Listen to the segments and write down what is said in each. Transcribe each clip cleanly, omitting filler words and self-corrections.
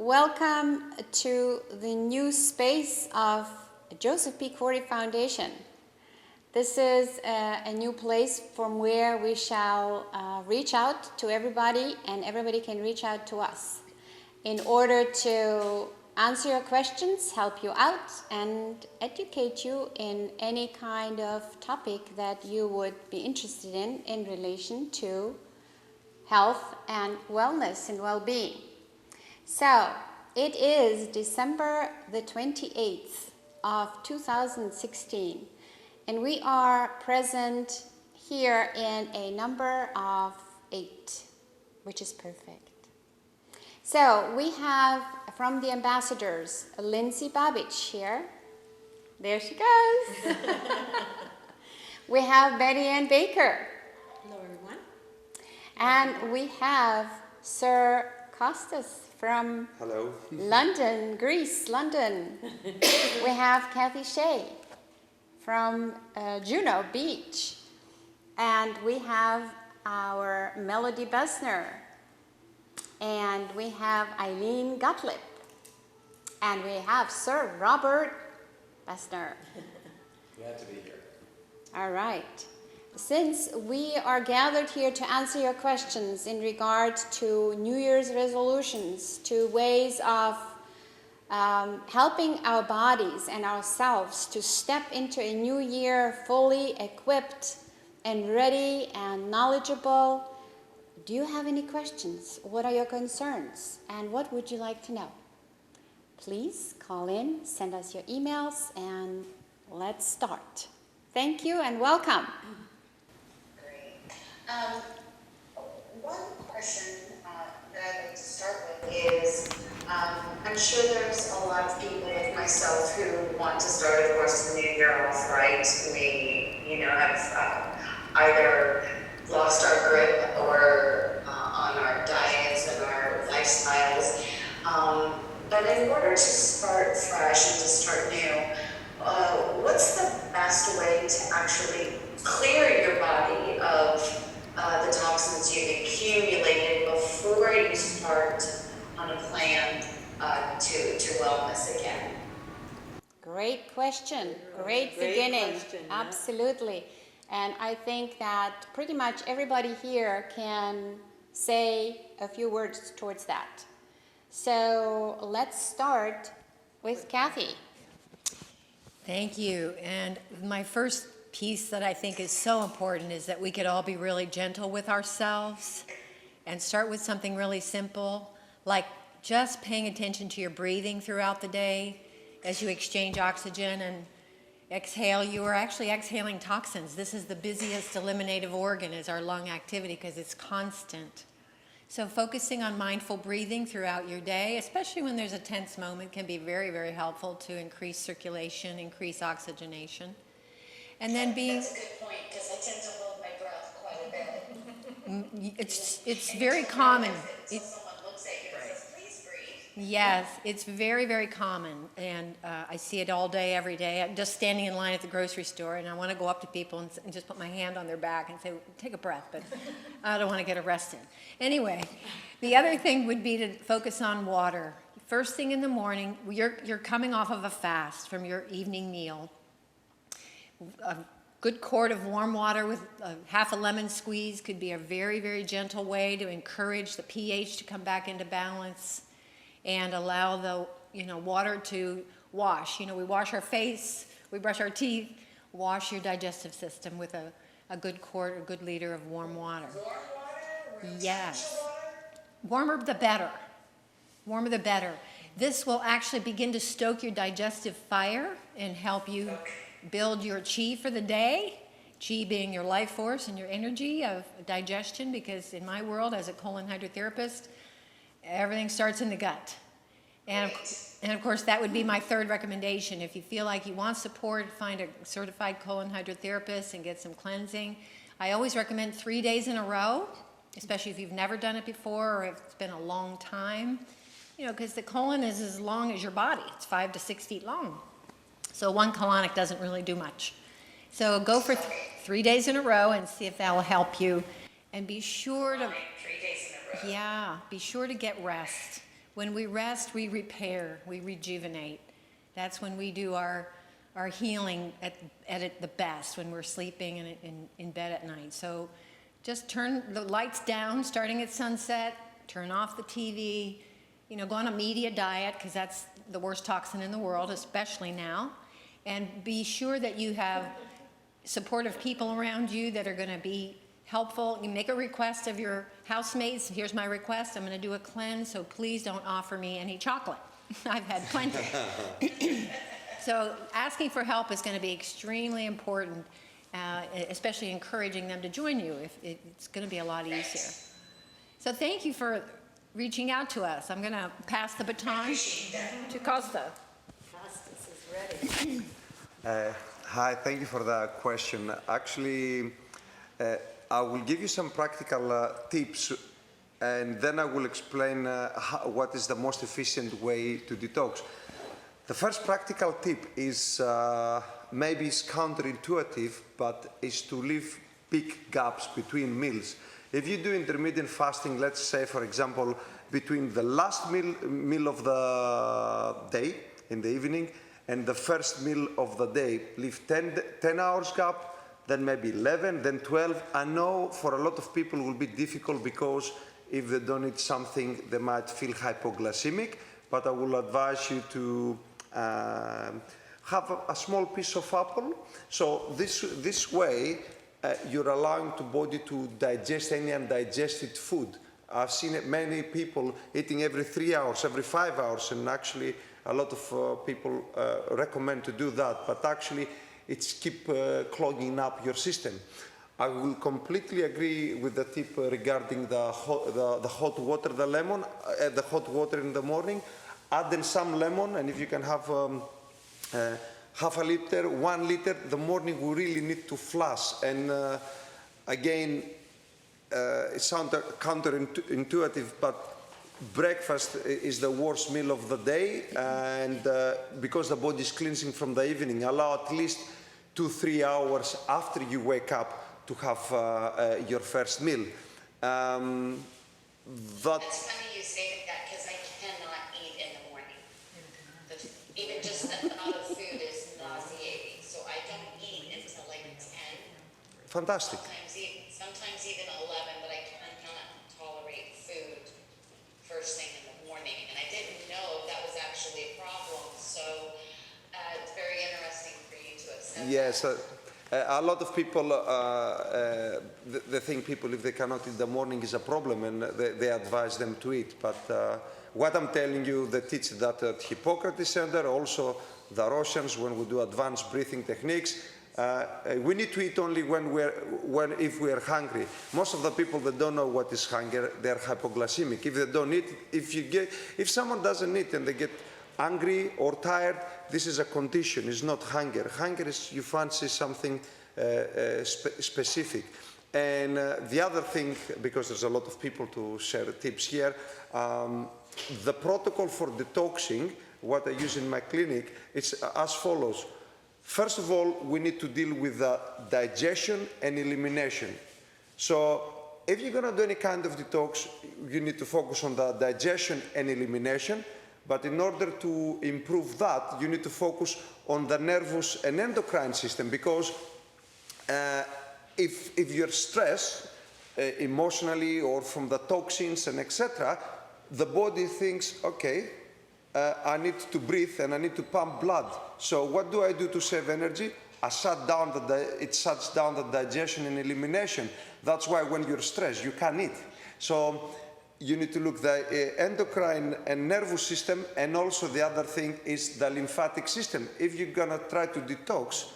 welcome to the new space of Joseph P Cory Foundation. This is a new place from where we shall reach out to everybody, and everybody can reach out to us in order to answer your questions, help you out, and educate you in any kind of topic that you would be interested in relation to health and wellness and well-being. So, it is December the 28th of 2016, and we are present here in a number of 8, which is perfect. So, we have from the ambassadors, Lindsay Babbage here. There she goes. We have Betty Ann Baker. Hello, everyone. And we have Sir Costas from Hello. London, Greece, London. We have Kathy Shea from Juno Beach. And we have our Melody Besner. And we have Eileen Gottlieb. And we have Sir Robert Besner. Glad to be here. All right. Since we are gathered here to answer your questions in regard to New Year's resolutions, to ways of helping our bodies and ourselves to step into a new year fully equipped and ready and knowledgeable, do you have any questions? What are your concerns? And what would you like to know? Please call in, send us your emails, and let's start. Thank you and welcome. One question that I'd like to start with is, I'm sure there's a lot of people like myself who want to start, of course, the new year off right. We, have either lost our grip or on our diets and our lifestyles. But in order to start fresh and to start new, what's the best way to actually clear your body of the toxins you've accumulated before you start on a plan to wellness again? Great question. Great beginning. Question, yeah. Absolutely. And I think that pretty much everybody here can say a few words towards that. So let's start with Kathy. Thank you. And my first piece that I think is so important is that we could all be really gentle with ourselves and start with something really simple, like just paying attention to your breathing throughout the day. As you exchange oxygen and exhale, you are actually exhaling toxins. This is the busiest eliminative organ, is our lung activity, because it's constant. So focusing on mindful breathing throughout your day, especially when there's a tense moment, can be very, very helpful to increase circulation, increase oxygenation. And then That's a good point, because I tend to hold my breath quite a bit. it's very common. Someone looks at you and says, please breathe. Yes, it's very, very common, and I see it all day, every day. I'm just standing in line at the grocery store, and I want to go up to people and just put my hand on their back and say, take a breath, but I don't want to get arrested. Anyway, the other thing would be to focus on water. First thing in the morning, you're coming off of a fast from your evening meal. A good quart of warm water with half a lemon squeeze could be a very, very gentle way to encourage the pH to come back into balance and allow the water to wash. We wash our face, we brush our teeth, wash your digestive system with a good quart, a good liter of warm water. Warm water? Yes. Water? Warmer the better. Warmer the better. This will actually begin to stoke your digestive fire and help you build your chi for the day. Chi being your life force and your energy of digestion, because in my world as a colon hydrotherapist, everything starts in the gut. And of course, that would be my third recommendation. If you feel like you want support, find a certified colon hydrotherapist and get some cleansing. I always recommend 3 days in a row, especially if you've never done it before or if it's been a long time. Because the colon is as long as your body. It's 5 to 6 feet long. So one colonic doesn't really do much. So go for 3 days in a row and see if that will help you. And be sure to, 3 days in a row. yeah, be sure to get rest. When we rest, we repair, we rejuvenate. That's when we do our healing at the best, when we're sleeping and in bed at night. So just turn the lights down starting at sunset, turn off the TV, go on a media diet, because that's the worst toxin in the world, especially now. And be sure that you have supportive people around you that are going to be helpful. You make a request of your housemates. Here's my request. I'm going to do a cleanse, so please don't offer me any chocolate. I've had plenty. So asking for help is going to be extremely important, especially encouraging them to join you. It's going to be a lot easier. So thank you for reaching out to us. I'm going to pass the baton to Costa. Costas is ready. Hi, thank you for the question. Actually, I will give you some practical tips, and then I will explain what is the most efficient way to detox. The first practical tip is maybe it's counterintuitive, but is to leave big gaps between meals. If you do intermittent fasting, let's say, for example, between the last meal of the day in the evening and the first meal of the day, leave 10 hours gap, then maybe 11, then 12. I know for a lot of people it will be difficult because if they don't eat something, they might feel hypoglycemic, but I will advise you to have a small piece of apple. So this way, you're allowing the body to digest any undigested food. I've seen many people eating every 3 hours, every 5 hours, and actually a lot of people recommend to do that, but actually it's keep clogging up your system. I will completely agree with the tip regarding the hot water, the lemon, the hot water in the morning. Add in some lemon, and if you can have half a liter, 1 liter, the morning we really need to flush. And again, it sounds counterintuitive, but breakfast is the worst meal of the day, and because the body is cleansing from the evening, allow at least 2-3 hours after you wake up to have your first meal. That's funny you say that, because I cannot eat in the morning. Even just the thought of food is nauseating, so I don't eat until like 10. Fantastic. Sometimes even 11, but I cannot tolerate food first thing in the morning, and I didn't know that was actually a problem, so it's very interesting for you to accept. Yes, a lot of people, they think people, if they cannot eat in the morning is a problem, and they advise them to eat. But what I'm telling you, they teach that at Hippocrates Center, also the Russians, when we do advanced breathing techniques, we need to eat only if we are hungry. Most of the people that don't know what is hunger, they're hypoglycemic. If they don't eat, if someone doesn't eat and they get angry or tired, this is a condition, it's not hunger. Hunger is you fancy something specific. And the other thing, because there's a lot of people to share tips here, the protocol for detoxing, what I use in my clinic, it's as follows. First of all, we need to deal with the digestion and elimination. So if you're going to do any kind of detox, you need to focus on the digestion and elimination. But in order to improve that, you need to focus on the nervous and endocrine system, because if you're stressed emotionally or from the toxins and etc., the body thinks, okay, I need to breathe and I need to pump blood. So what do I do to save energy? It shuts down the digestion and elimination. That's why when you're stressed, you can't eat. So you need to look at the endocrine and nervous system, and also the other thing is the lymphatic system. If you're gonna try to detox,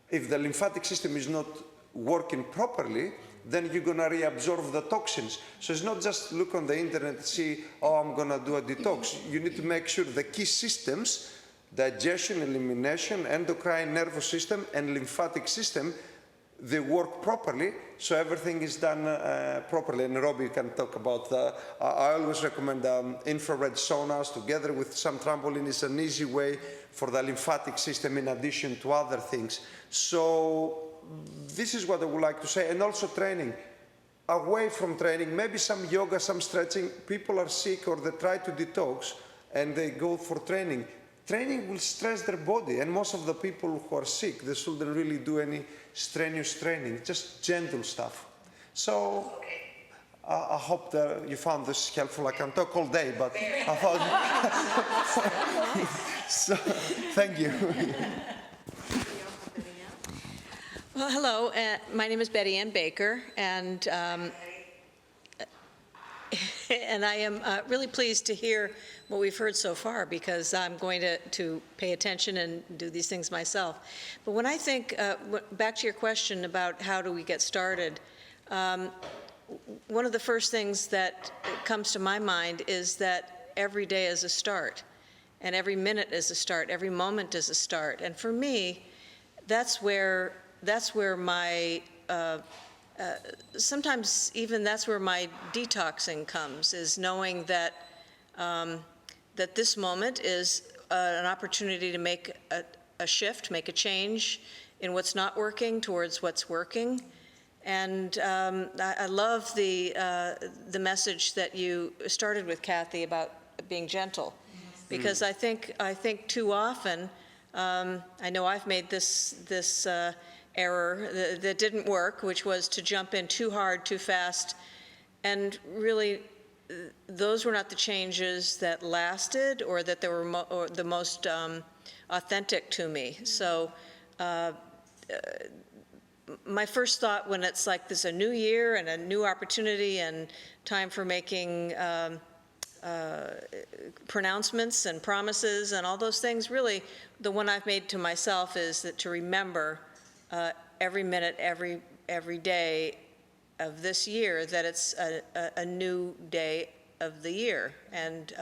if the lymphatic system is not working properly, then you're gonna reabsorb the toxins. So it's not just look on the internet and see, oh, I'm gonna do a detox. You need to make sure the key systems, digestion, elimination, endocrine, nervous system, and lymphatic system, they work properly, so everything is done properly. And Robbie can talk about I always recommend infrared saunas together with some trampoline. It's an easy way for the lymphatic system in addition to other things. So this is what I would like to say. And also training. away from training, maybe some yoga, some stretching. People are sick or they try to detox and they go for training. Training will stress their body, and most of the people who are sick, they shouldn't really do any strenuous training, just gentle stuff. So I hope that you found this helpful. I can talk all day, but I found so thank you. Well, hello. My name is Betty Ann Baker, and and I am really pleased to hear what we've heard so far, because I'm going to pay attention and do these things myself. But when I think, back to your question about how do we get started, one of the first things that comes to my mind is that every day is a start, and every minute is a start, every moment is a start. And for me, that's where my sometimes even that's where my detoxing comes, is knowing that that this moment is an opportunity to make a shift, make a change in what's not working towards what's working. And I love the message that you started with, Kathy, about being gentle, because I think too often, I know I've made this error that didn't work, which was to jump in too hard, too fast, and really those were not the changes that lasted or that they were the most authentic to me. So my first thought when it's like this, a new year and a new opportunity and time for making pronouncements and promises and all those things, really the one I've made to myself is that to remember every minute, every day of this year, that it's a new day of the year, and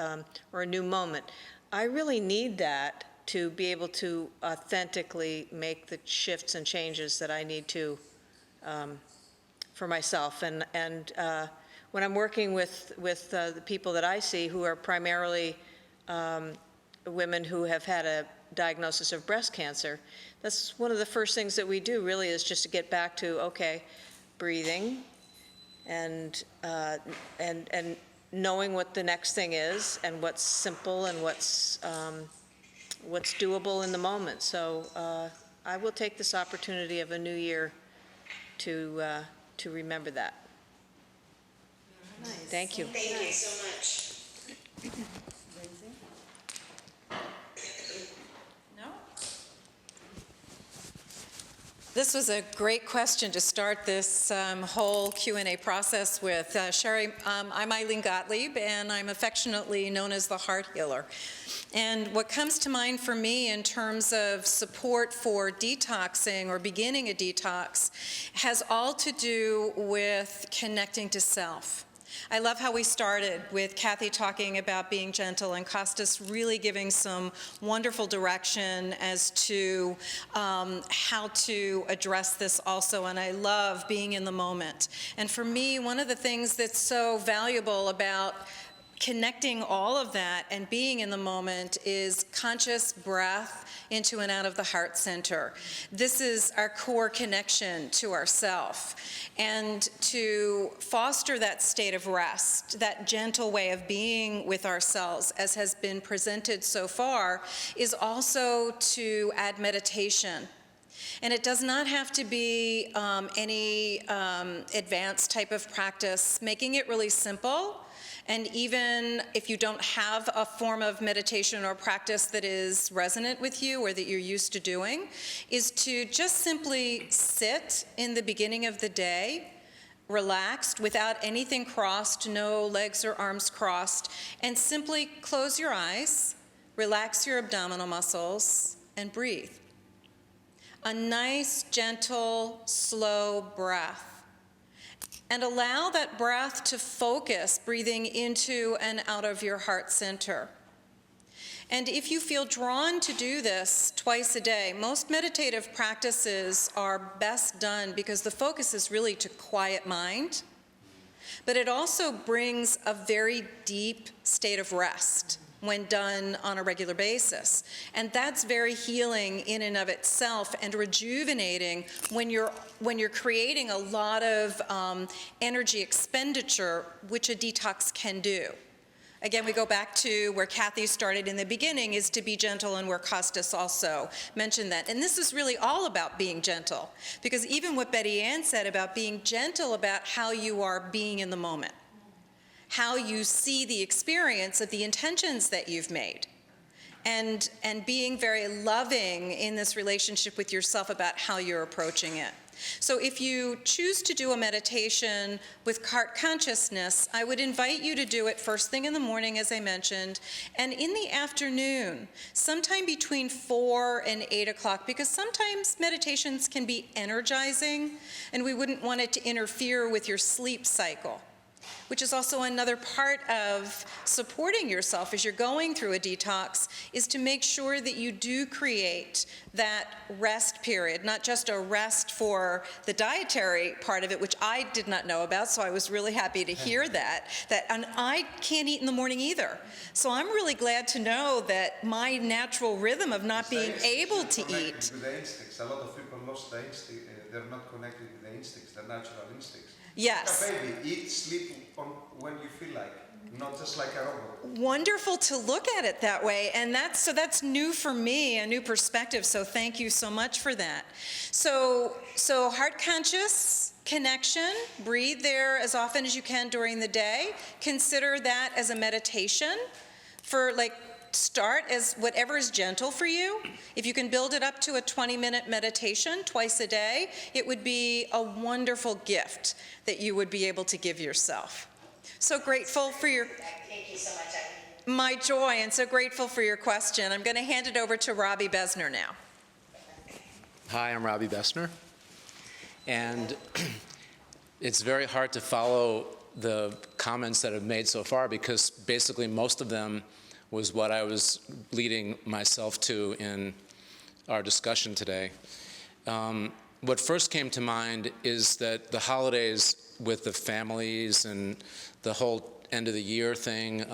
or a new moment. I really need that to be able to authentically make the shifts and changes that I need to for myself. And when I'm working with the people that I see, who are primarily women who have had a diagnosis of breast cancer, that's one of the first things that we do, really, is just to get back to, okay, breathing and knowing what the next thing is and what's simple and what's doable in the moment. So I will take this opportunity of a new year to remember that. Nice. Thank you. Thank you so much. This was a great question to start this whole Q&A process with. Sherry, I'm Eileen Gottlieb, and I'm affectionately known as the Heart Healer. And what comes to mind for me in terms of support for detoxing or beginning a detox has all to do with connecting to self. I love how we started with Kathy talking about being gentle and Kostas really giving some wonderful direction as to how to address this also, and I love being in the moment. And for me, one of the things that's so valuable about connecting all of that and being in the moment is conscious breath into and out of the heart center. This is our core connection to ourself. And to foster that state of rest, that gentle way of being with ourselves, as has been presented so far, is also to add meditation. And it does not have to be any advanced type of practice, making it really simple. And even if you don't have a form of meditation or practice that is resonant with you or that you're used to doing, is to just simply sit in the beginning of the day, relaxed, without anything crossed, no legs or arms crossed, and simply close your eyes, relax your abdominal muscles, and breathe. A nice, gentle, slow breath. And allow that breath to focus, breathing into and out of your heart center. And if you feel drawn to do this twice a day, most meditative practices are best done because the focus is really to quiet mind, but it also brings a very deep state of rest. when done on a regular basis. And that's very healing in and of itself and rejuvenating when you're creating a lot of energy expenditure, which a detox can do. Again, we go back to where Kathy started in the beginning, is to be gentle, and where Costas also mentioned that. And this is really all about being gentle, because even what Betty Ann said about being gentle about how you are being in the moment, how you see the experience of the intentions that you've made, and being very loving in this relationship with yourself about how you're approaching it. So if you choose to do a meditation with heart consciousness, I would invite you to do it first thing in the morning, as I mentioned, and in the afternoon, sometime between 4 and 8 o'clock, because sometimes meditations can be energizing, and we wouldn't want it to interfere with your sleep cycle, which is also another part of supporting yourself as you're going through a detox, is to make sure that you do create that rest period, not just a rest for the dietary part of it, which I did not know about, so I was really happy to hear that, and I can't eat in the morning either. So I'm really glad to know that my natural rhythm of not being able to eat. With the instincts. A lot of people lost the instinct. They're not connected with the instincts, the natural instincts. Yes. Like a baby, eat, sleep when you feel like, not just like a robot. Wonderful to look at it that way, and that's new for me, a new perspective, so thank you so much for that. So heart conscious connection, breathe there as often as you can during the day. Consider that as a meditation for start as whatever is gentle for you. If you can build it up to a 20-minute meditation twice a day, it would be a wonderful gift that you would be able to give yourself. So grateful for your... Thank you so much, Agnes. My joy, and so grateful for your question. I'm going to hand it over to Robbie Besner now. Hi, I'm Robbie Besner. And it's very hard to follow the comments that I've made so far, because basically most of them was what I was leading myself to in our discussion today. What first came to mind is that the holidays with the families and the whole end of the year thing,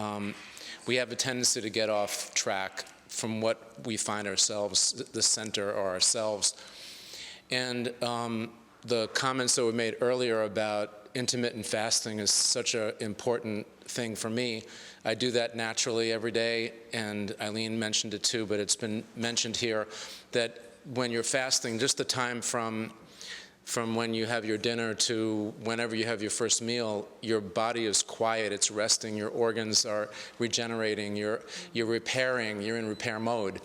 we have a tendency to get off track from what we find ourselves, the center or ourselves. And the comments that were made earlier about intermittent fasting is such an important thing for me. I do that naturally every day, and Eileen mentioned it too, but it's been mentioned here that when you're fasting, just the time from when you have your dinner to whenever you have your first meal, your body is quiet, it's resting, your organs are regenerating, you're repairing, you're in repair mode.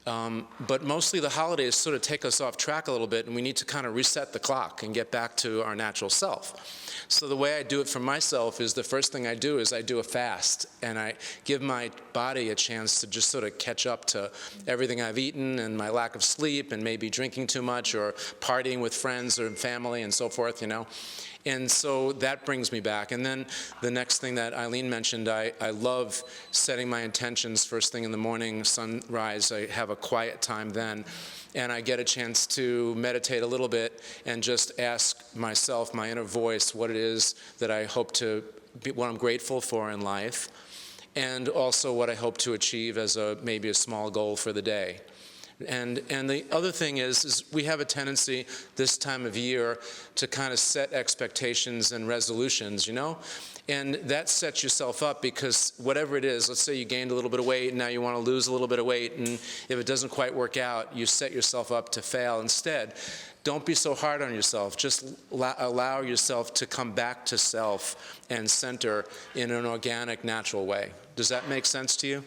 But mostly the holidays sort of take us off track a little bit, and we need to kind of reset the clock and get back to our natural self. So the way I do it for myself is the first thing I do is I do a fast, and I give my body a chance to just sort of catch up to everything I've eaten and my lack of sleep and maybe drinking too much or partying with friends or family and so forth, you know. And so that brings me back. And then the next thing that Eileen mentioned, I love setting my intentions first thing in the morning, sunrise. I have a quiet time then. And I get a chance to meditate a little bit and just ask myself, my inner voice, what it is that I hope to be, what I'm grateful for in life, and also what I hope to achieve as maybe a small goal for the day. And the other thing is we have a tendency this time of year to kind of set expectations and resolutions, you know? And that sets yourself up, because whatever it is, let's say you gained a little bit of weight and now you want to lose a little bit of weight, and if it doesn't quite work out, you set yourself up to fail. Instead, don't be so hard on yourself. Just allow yourself to come back to self and center in an organic, natural way. Does that make sense to you?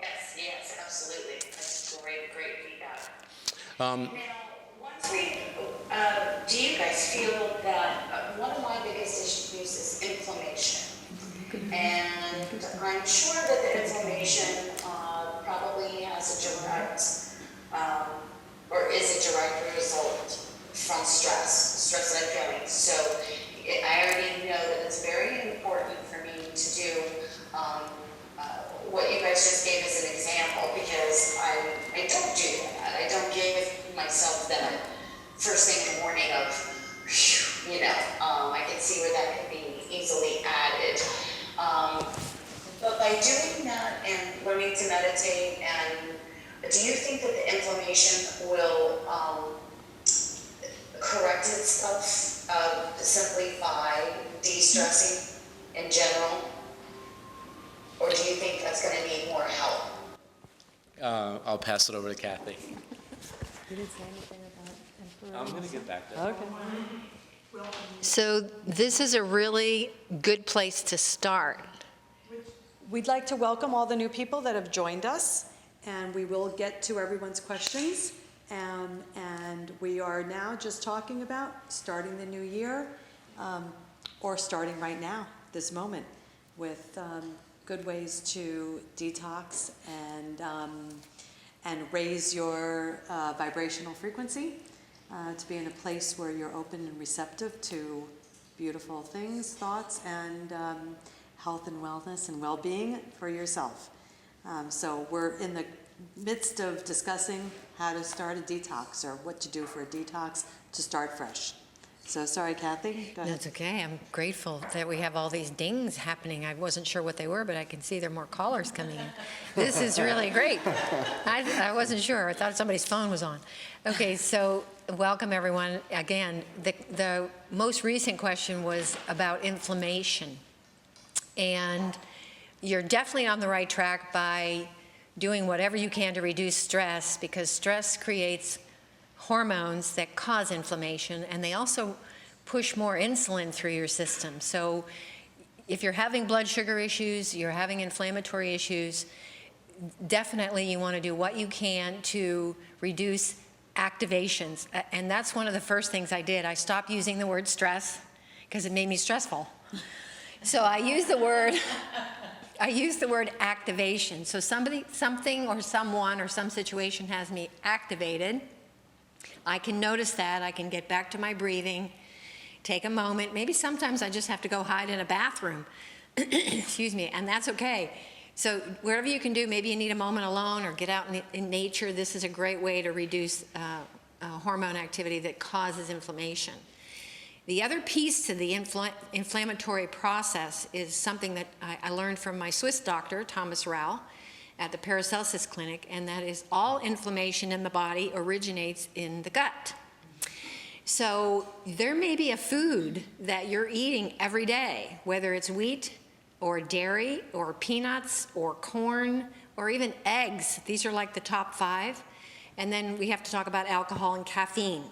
Yes, absolutely. That's great feedback. Um, Now, once do you guys feel that one of my biggest issues is inflammation? And I'm sure that the inflammation probably has a direct, or is a direct result from stress that I'm feeling. So I already know that it's very important for me to do what you guys just gave as an example, because I don't do that. I don't give myself that first thing in the morning of, you know, I can see where that can be easily added. But by doing that and to meditate, and do you think that the inflammation will correct itself simply by de-stressing in general? Or do you think that's going to need more help? I'll pass it over to Kathy. You didn't say anything about I'm going to get back to that. Okay. So this is a really good place to start. We'd like to welcome all the new people that have joined us, and we will get to everyone's questions. And we are now just talking about starting the new year, or starting right now, this moment, with good ways to detox and raise your vibrational frequency, to be in a place where you're open and receptive to beautiful things, thoughts, and health and wellness and well-being for yourself. So we're in the midst of discussing how to start a detox, or what to do for a detox to start fresh. So sorry, Kathy. Go ahead. That's okay. I'm grateful that we have all these dings happening. I wasn't sure what they were, but I can see there are more callers coming in. This is really great. I wasn't sure. I thought somebody's phone was on. Okay, so welcome everyone. Again, the most recent question was about inflammation. And you're definitely on the right track by doing whatever you can to reduce stress, because stress creates hormones that cause inflammation, and they also push more insulin through your system. So if you're having blood sugar issues, you're having inflammatory issues, definitely you want to do what you can to reduce activations. And that's one of the first things I did. I stopped using the word stress because it made me stressful. So I used the word activation. So something or someone or some situation has me activated. I can notice that. I can get back to my breathing, take a moment. Maybe sometimes I just have to go hide in a bathroom. Excuse me, and that's okay. So wherever you can do, maybe you need a moment alone or get out in nature. This is a great way to reduce hormone activity that causes inflammation. The other piece to the inflammatory process is something that I learned from my Swiss doctor, Thomas Rau, at the Paracelsus Clinic, and that is all inflammation in the body originates in the gut. So there may be a food that you're eating every day, whether it's wheat or dairy or peanuts or corn or even eggs. These are like the top 5. And then we have to talk about alcohol and caffeine.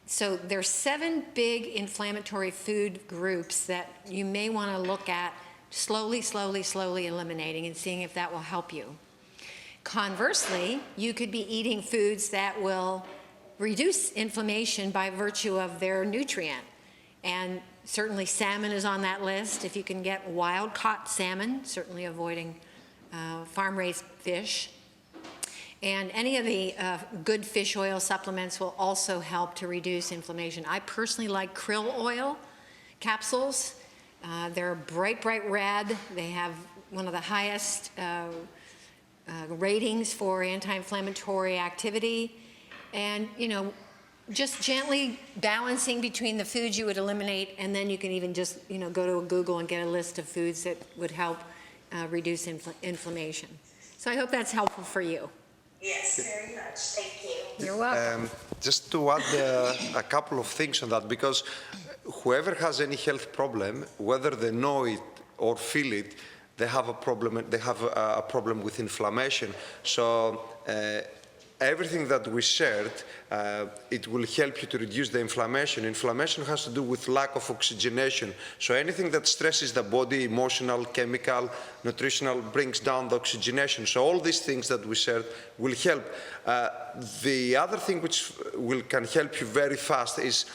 So there's 7 big inflammatory food groups that you may want to look at slowly eliminating and seeing if that will help you. Conversely, you could be eating foods that will reduce inflammation by virtue of their nutrient. And certainly salmon is on that list. If you can get wild-caught salmon, certainly avoiding farm-raised fish. And any of the good fish oil supplements will also help to reduce inflammation. I personally like krill oil capsules. They're bright red. They have one of the highest ratings for anti-inflammatory activity. And, you know, just gently balancing between the foods you would eliminate, and then you can even just, you know, go to Google and get a list of foods that would help reduce inflammation. So I hope that's helpful for you. Yes, very much. Thank you. You're welcome. Just to add a couple of things on that, because whoever has any health problem, whether they know it or feel it, they have a problem. They have a problem with inflammation. So everything that we shared, it will help you to reduce the inflammation. Inflammation has to do with lack of oxygenation. So anything that stresses the body, emotional, chemical, nutritional, brings down the oxygenation. So all these things that we shared will help. The other thing which can help you very fast is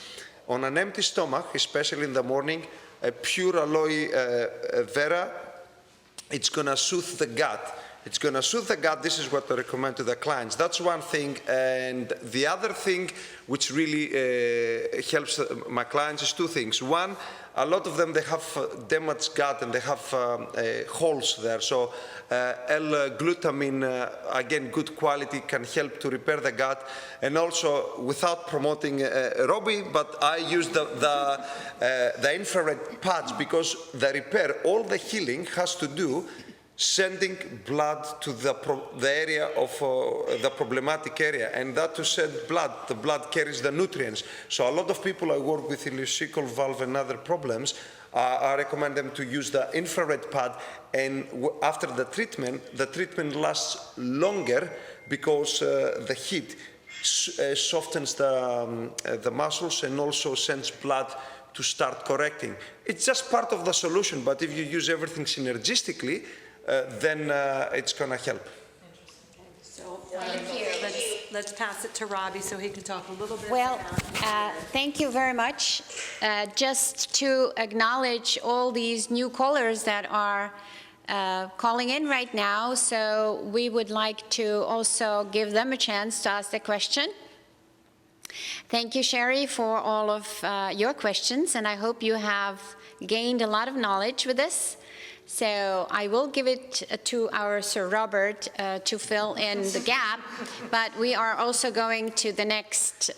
on an empty stomach, especially in the morning, a pure aloe vera, it's going to soothe the gut. It's going to soothe the gut. This is what I recommend to the clients. That's one thing. And the other thing which really helps my clients is 2 things. One, a lot of them, they have damaged gut and they have holes there. So L-glutamine, again, good quality, can help to repair the gut. And also, without promoting Robbie, but I use the infrared pads, because the repair, all the healing has to do sending blood to the area of the problematic area, and that to send blood, the blood carries the nutrients. So a lot of people I work with ileocecal valve and other problems, I recommend them to use the infrared pad, and after the treatment lasts longer because the heat softens the muscles and also sends blood to start correcting. It's just part of the solution, but if you use everything synergistically, then it's going to help. So let's pass it to Robbie so he can talk a little bit Well, about thank you very much. Just to acknowledge all these new callers that are calling in right now, so we would like to also give them a chance to ask a question. Thank you, Sherry, for all of your questions, and I hope you have gained a lot of knowledge with this. So I will give it to our Sir Robert to fill in the gap, but we are also going to the next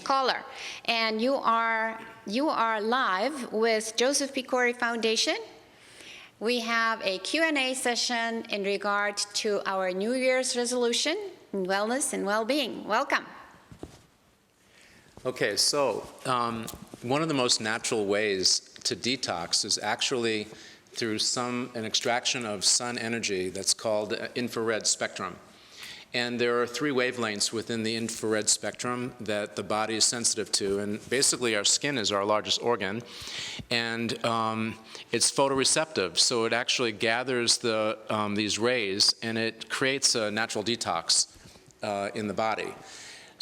caller. And you are live with Joseph P Cory Foundation. We have a Q&A session in regard to our New Year's resolution in wellness and well-being. Welcome. Okay, so one of the most natural ways to detox is actually through an extraction of sun energy that's called infrared spectrum. And there are 3 wavelengths within the infrared spectrum that the body is sensitive to. And basically our skin is our largest organ, and it's photoreceptive. So it actually gathers these rays, and it creates a natural detox in the body.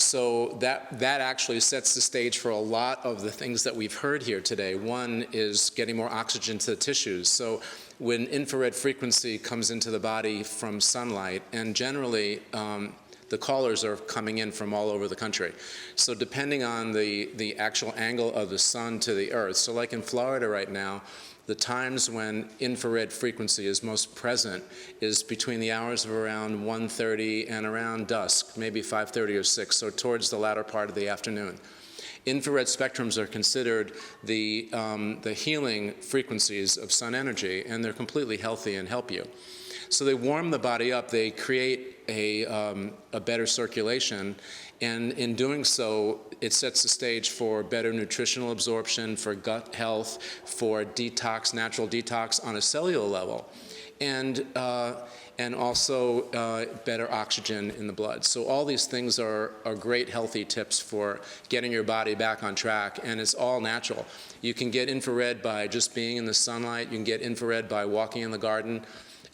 So that actually sets the stage for a lot of the things that we've heard here today. One is getting more oxygen to the tissues. So when infrared frequency comes into the body from sunlight, and generally the callers are coming in from all over the country. So depending on the actual angle of the sun to the earth, so like in Florida right now, the times when infrared frequency is most present is between the hours of around 1:30 and around dusk, maybe 5:30 or 6, so towards the latter part of the afternoon. Infrared spectrums are considered the healing frequencies of sun energy, and they're completely healthy and help you. So they warm the body up, they create a better circulation, and in doing so, it sets the stage for better nutritional absorption, for gut health, for detox, natural detox on a cellular level, and also better oxygen in the blood. So all these things are great healthy tips for getting your body back on track, and it's all natural. You can get infrared by just being in the sunlight, you can get infrared by walking in the garden,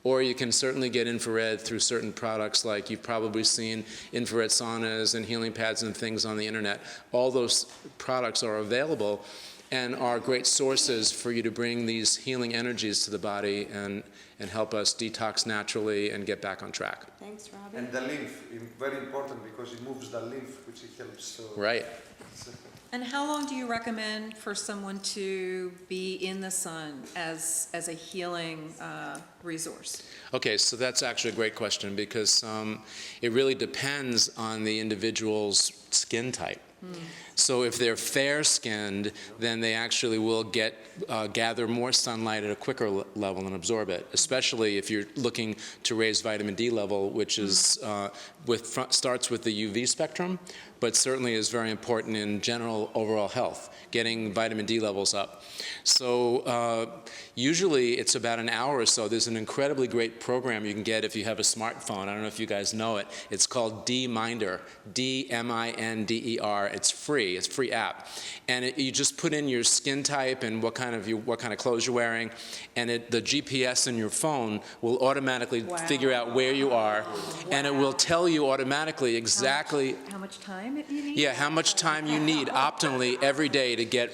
or you can certainly get infrared through certain products, like you've probably seen infrared saunas and healing pads and things on the internet. All those products are available and are great sources for you to bring these healing energies to the body and help us detox naturally and get back on track. Thanks, Robbie. And the lymph, very important because it moves the lymph, which it helps. So. Right. And how long do you recommend for someone to be in the sun as a healing resource? Okay, so that's actually a great question because it really depends on the individual's skin type. So if they're fair-skinned, then they actually will gather more sunlight at a quicker level and absorb it, especially if you're looking to raise vitamin D level, which is starts with the UV spectrum, but certainly is very important in general overall health, getting vitamin D levels up. So usually it's about an hour or so. There's an incredibly great program you can get if you have a smartphone. I don't know if you guys know it. It's called D-Minder, D-M-I-N-D-E-R. It's free. It's a free app. And you just put in your skin type and what kind of clothes you're wearing, and the GPS in your phone will automatically figure out where you are, and it will tell you automatically exactly how much time you need? Yeah, how much time you need optimally every day to get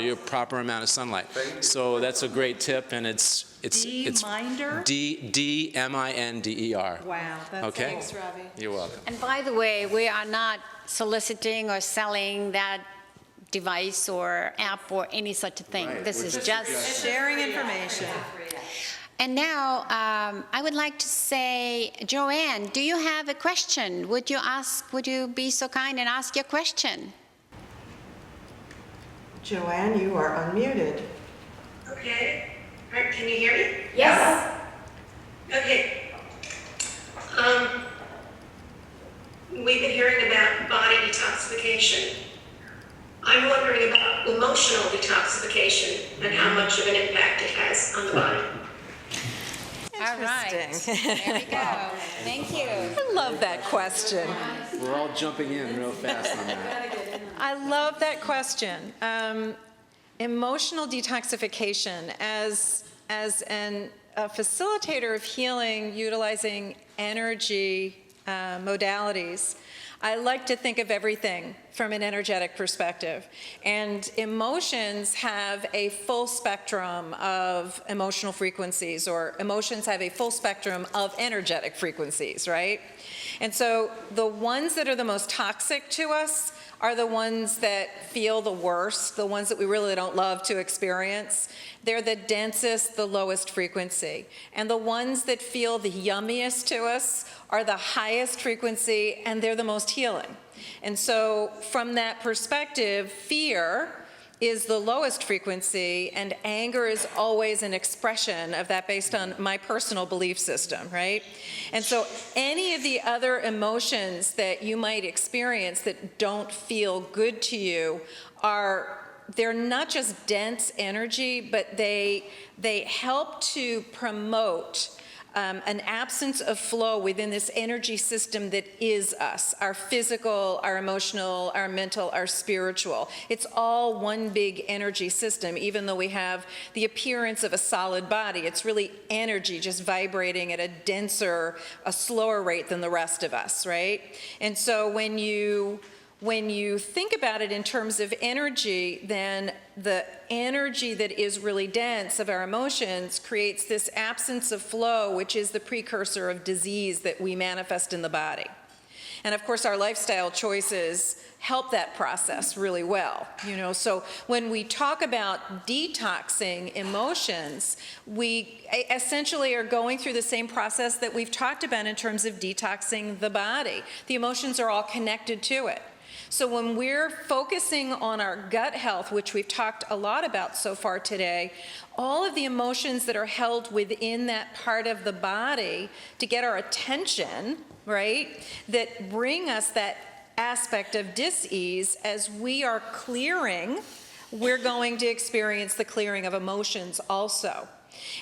your proper amount of sunlight. So that's a great tip, and it's D-Minder? D-M-I-N-D-E-R. Wow, that's okay. Thanks, Robbie. You're welcome. And by the way, we are not soliciting or selling that device or app or any such a thing. This is just sharing information. And now I would like to say, Joanne, do you have a question? Would you be so kind and ask your question? Joanne, you are unmuted. Okay. right, can you hear me? Yes. Okay. We've been hearing about body detoxification. I'm wondering about emotional detoxification and how much of an impact it has on the body. All right. Interesting. There we go. Thank you. I love that question. We're all jumping in real fast on that. I love that question. Emotional detoxification as a facilitator of healing utilizing energy modalities. I like to think of everything from an energetic perspective. And emotions have a full spectrum of emotional frequencies, or emotions have a full spectrum of energetic frequencies, right? And so the ones that are the most toxic to us are the ones that feel the worst, the ones that we really don't love to experience. They're the densest, the lowest frequency. And the ones that feel the yummiest to us are the highest frequency, and they're the most healing. And so from that perspective, fear is the lowest frequency, and anger is always an expression of that based on my personal belief system, right? And so any of the other emotions that you might experience that don't feel good to you they're not just dense energy, but they help to promote an absence of flow within this energy system that is us, our physical, our emotional, our mental, our spiritual. It's all one big energy system, even though we have the appearance of a solid body. It's really energy just vibrating at a denser, a slower rate than the rest of us, right? And so when you think about it in terms of energy, then the energy that is really dense of our emotions creates this absence of flow, which is the precursor of disease that we manifest in the body. And of course, our lifestyle choices help that process really well. So when we talk about detoxing emotions, we essentially are going through the same process that we've talked about in terms of detoxing the body. The emotions are all connected to it. So when we're focusing on our gut health, which we've talked a lot about so far today, all of the emotions that are held within that part of the body to get our attention, right, that bring us that aspect of dis-ease, as we are clearing, we're going to experience the clearing of emotions also.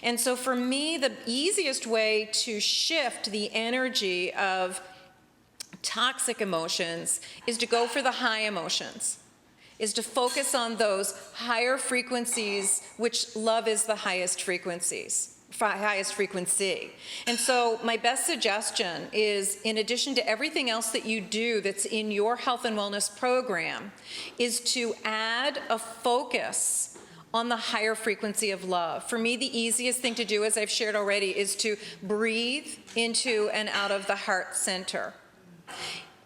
And so for me, the easiest way to shift the energy of toxic emotions is to go for the high emotions, is to focus on those higher frequencies, which love is the highest frequency. And so my best suggestion is, in addition to everything else that you do that's in your health and wellness program, is to add a focus on the higher frequency of love. For me, the easiest thing to do, as I've shared already, is to breathe into and out of the heart center.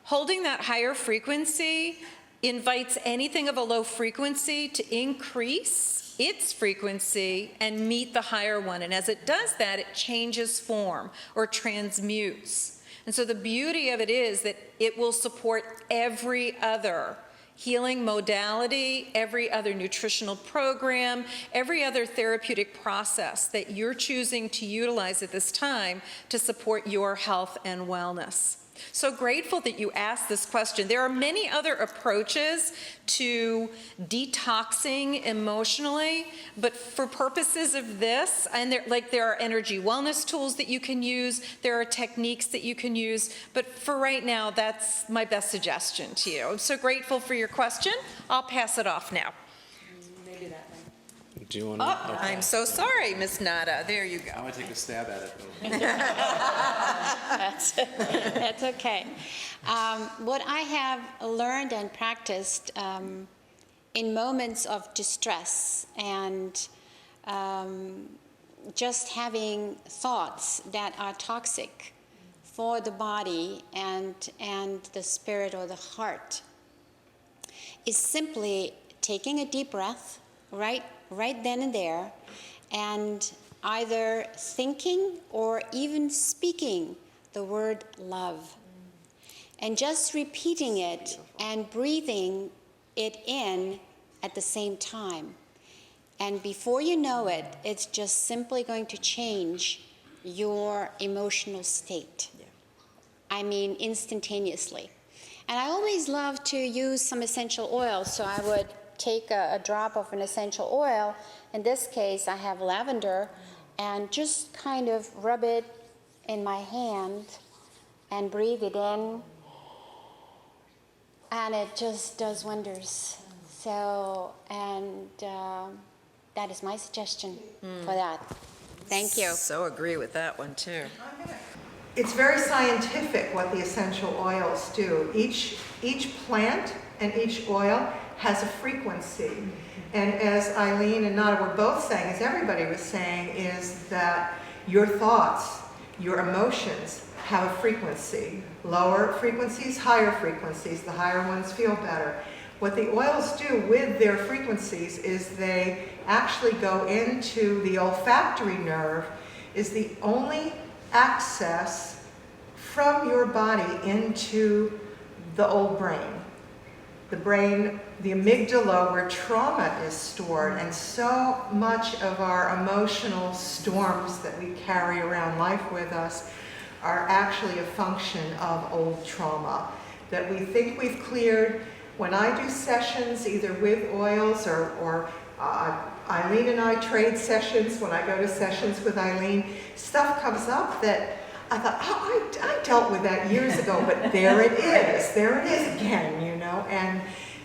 Holding that higher frequency invites anything of a low frequency to increase its frequency and meet the higher one. And as it does that, it changes form or transmutes. And so the beauty of it is that it will support every other healing modality, every other nutritional program, every other therapeutic process that you're choosing to utilize at this time to support your health and wellness. So grateful that you asked this question. There are many other approaches to detoxing emotionally, but for purposes of this, and there are energy wellness tools that you can use, there are techniques that you can use, but for right now, that's my best suggestion to you. I'm so grateful for your question. I'll pass it off now. Maybe that way. Do you want to? Oh, okay. I'm so sorry, Miss Nada. There you go. I want to take a stab at it. That's okay. What I have learned and practiced in moments of distress and just having thoughts that are toxic for the body and the spirit or the heart is simply taking a deep breath right then and there, and either thinking or even speaking the word love, and just repeating it and breathing it in at the same time. And before you know it, it's just simply going to change your emotional state. I mean, instantaneously. And I always love to use some essential oils, so I would take a drop of an essential oil. In this case, I have lavender, and just kind of rub it in my hand and breathe it in, and it just does wonders. So, and that is my suggestion for that. Thank you. So agree with that one, too. It's very scientific what the essential oils do. Each plant and each oil has a frequency. And as Eileen and Nada were both saying, as everybody was saying, is that your thoughts, your emotions have a frequency. Lower frequencies, higher frequencies. The higher ones feel better. What the oils do with their frequencies is they actually go into the olfactory nerve, is the only access from your body into the old brain. The brain, the amygdala, where trauma is stored, and so much of our emotional storms that we carry around life with us are actually a function of old trauma that we think we've cleared. When I do sessions, either with oils or Eileen and I trade sessions, when I go to sessions with Eileen, stuff comes up that I thought, oh, I dealt with that years ago, but there it is again, you know.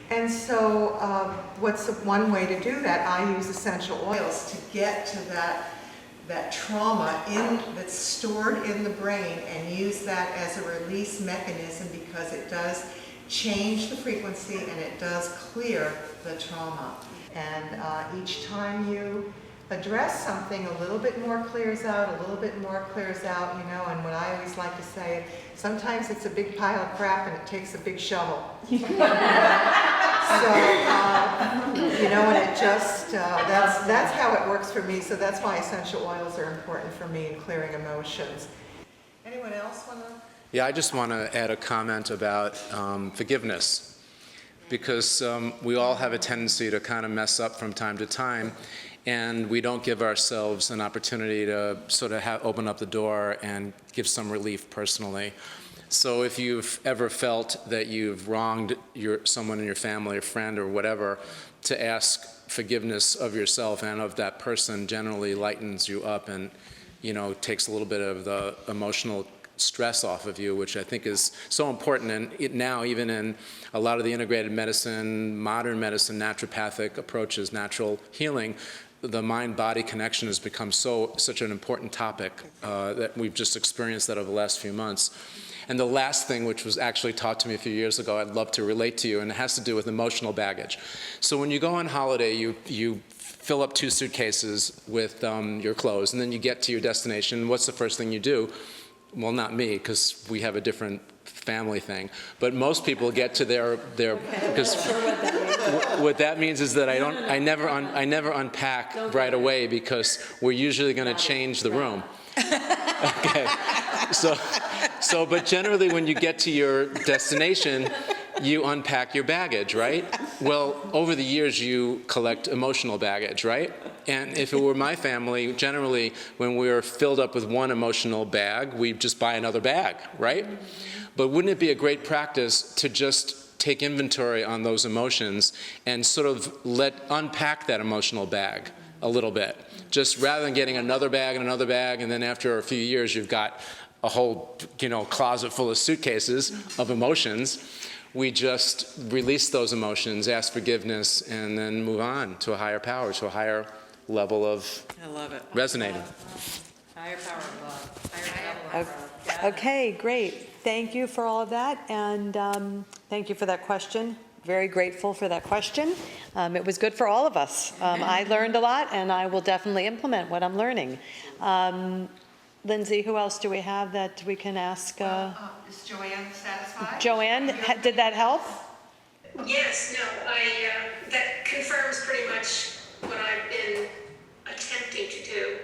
And so what's one way to do that? I use essential oils to get to that trauma that's stored in the brain and use that as a release mechanism, because it does change the frequency and it does clear the trauma. And each time you address something, a little bit more clears out, a little bit more clears out, you know. And what I always like to say, sometimes it's a big pile of crap and it takes a big shovel. So, you know, and it just, that's how it works for me. So that's why essential oils are important for me in clearing emotions. Anyone else want to? Yeah, I just want to add a comment about forgiveness, because we all have a tendency to kind of mess up from time to time, and we don't give ourselves an opportunity to sort of open up the door and give some relief personally. So if you've ever felt that you've wronged someone in your family, a friend or whatever, to ask forgiveness of yourself and of that person generally lightens you up and, you know, takes a little bit of the emotional stress off of you, which I think is so important. And now, even in a lot of the integrated medicine, modern medicine, naturopathic approaches, natural healing, the mind-body connection has become such an important topic that we've just experienced that over the last few months. And the last thing, which was actually taught to me a few years ago, I'd love to relate to you, and it has to do with emotional baggage. So when you go on holiday, you fill up 2 suitcases with your clothes, and then you get to your destination. What's the first thing you do? Well, not me, because we have a different family thing. But most people get to their because what that means is that I never unpack right away, because we're usually going to change the room. Okay. So, but generally when you get to your destination, you unpack your baggage, right? Well, over the years you collect emotional baggage, right? And if it were my family, generally when we're filled up with one emotional bag, we just buy another bag, right? But wouldn't it be a great practice to just take inventory on those emotions and sort of unpack that emotional bag a little bit? Just rather than getting another bag, and then after a few years you've got a whole, closet full of suitcases of emotions. We just release those emotions, ask forgiveness, and then move on to a higher power, to a higher level of resonating. Higher power of love. Higher level of love. Yeah. Okay, great. Thank you for all of that, and thank you for that question. Very grateful for that question. It was good for all of us. I learned a lot, and I will definitely implement what I'm learning. Lindsay, who else do we have that we can ask? Is Joanne satisfied? Joanne, did that help? Yes, no, that confirms pretty much what I've been attempting to do.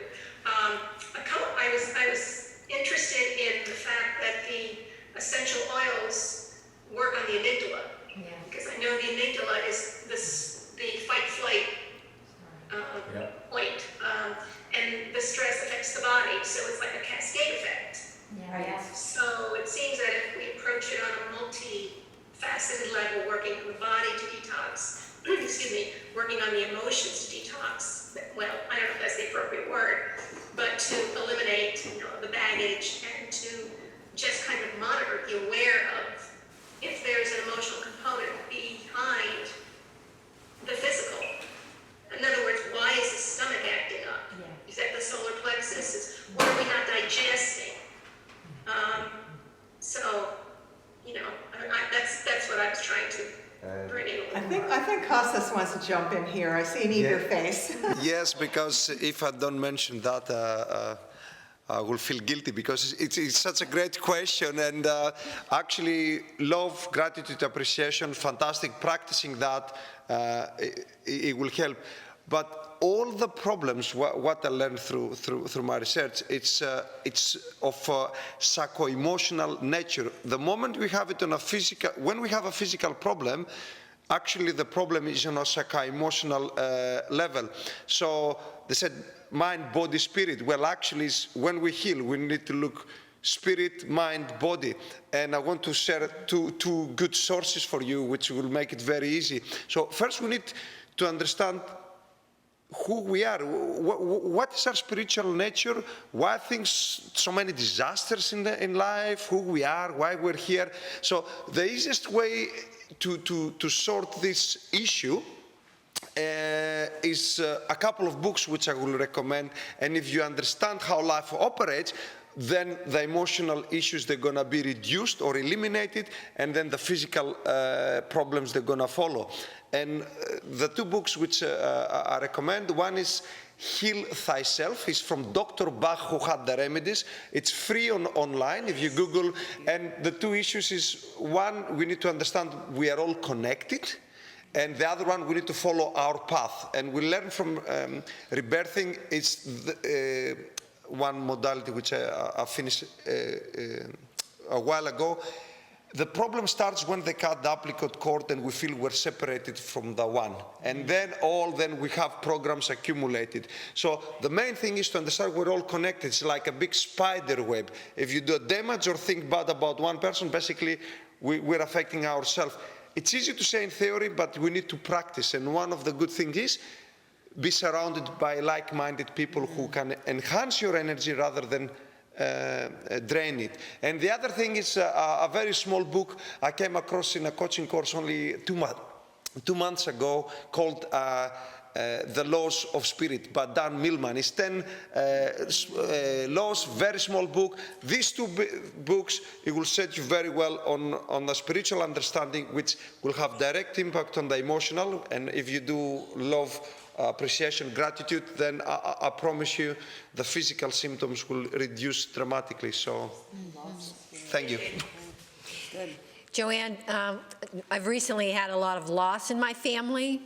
I was interested in the fact that the essential oils work on the amygdala. Yeah. Because I know the amygdala is the fight-flight point. And the stress affects the body, so it's like a cascade effect. So it seems that if we approach it on a multi-faceted level, working on the body to detox, excuse me, working on the emotions to detox, well, I don't know if that's the appropriate word, but to eliminate, the baggage and to just kind of monitor, be aware of if there's an emotional component behind the physical. In other words, why is the stomach acting up? Is that the solar plexus? What are we not digesting? So, that's what I was trying to bring in. I think Kostas wants to jump in here. I see an eager face. Yes, because if I don't mention that, I will feel guilty because it's such a great question, and actually love, gratitude, appreciation, fantastic. Practicing that, it will help. But all the problems, what I learned through my research, it's of psycho-emotional nature. The moment we have it on a physical, when we have a physical problem, actually the problem is on a psycho-emotional level. So they said mind, body, spirit. Well, actually, when we heal, we need to look spirit, mind, body. And I want to share two good sources for you, which will make it very easy. So first, we need to understand who we are, what is our spiritual nature, why things, so many disasters in life, who we are, why we're here. So the easiest way to sort this issue is a couple of books which I will recommend, and if you understand how life operates, then the emotional issues, they're going to be reduced or eliminated, and then the physical problems, they're going to follow. And the two books which I recommend, one is Heal Thyself. It's from Dr. Bach, who had the remedies. It's free online if you Google. And the two issues is, one, we need to understand we are all connected. And the other one, we need to follow our path. And we learn from rebirthing. It's one modality which I finished a while ago. The problem starts when they cut the apricot cord and we feel we're separated from the one. And then we have programs accumulated. So the main thing is to understand we're all connected. It's like a big spider web. If you do damage or think bad about one person, basically we're affecting ourselves. It's easy to say in theory, but we need to practice. And one of the good things is be surrounded by like-minded people who can enhance your energy rather than drain it. And the other thing is a very small book I came across in a coaching course only 2 months ago called The Laws of Spirit by Dan Millman. It's 10 laws, very small book. These two books, it will set you very well on the spiritual understanding, which will have direct impact on the emotional. And if you do love, appreciation, gratitude, then I promise you the physical symptoms will reduce dramatically. So, thank you. Good. Joanne, I've recently had a lot of loss in my family,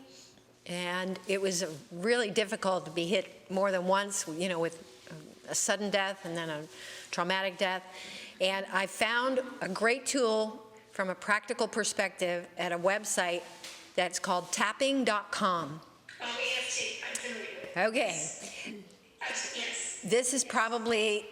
and it was really difficult to be hit more than once, with a sudden death and then a traumatic death. And I found a great tool from a practical perspective at a website that's called tapping.com. EFT, I'm familiar with it. Okay. Yes. This is probably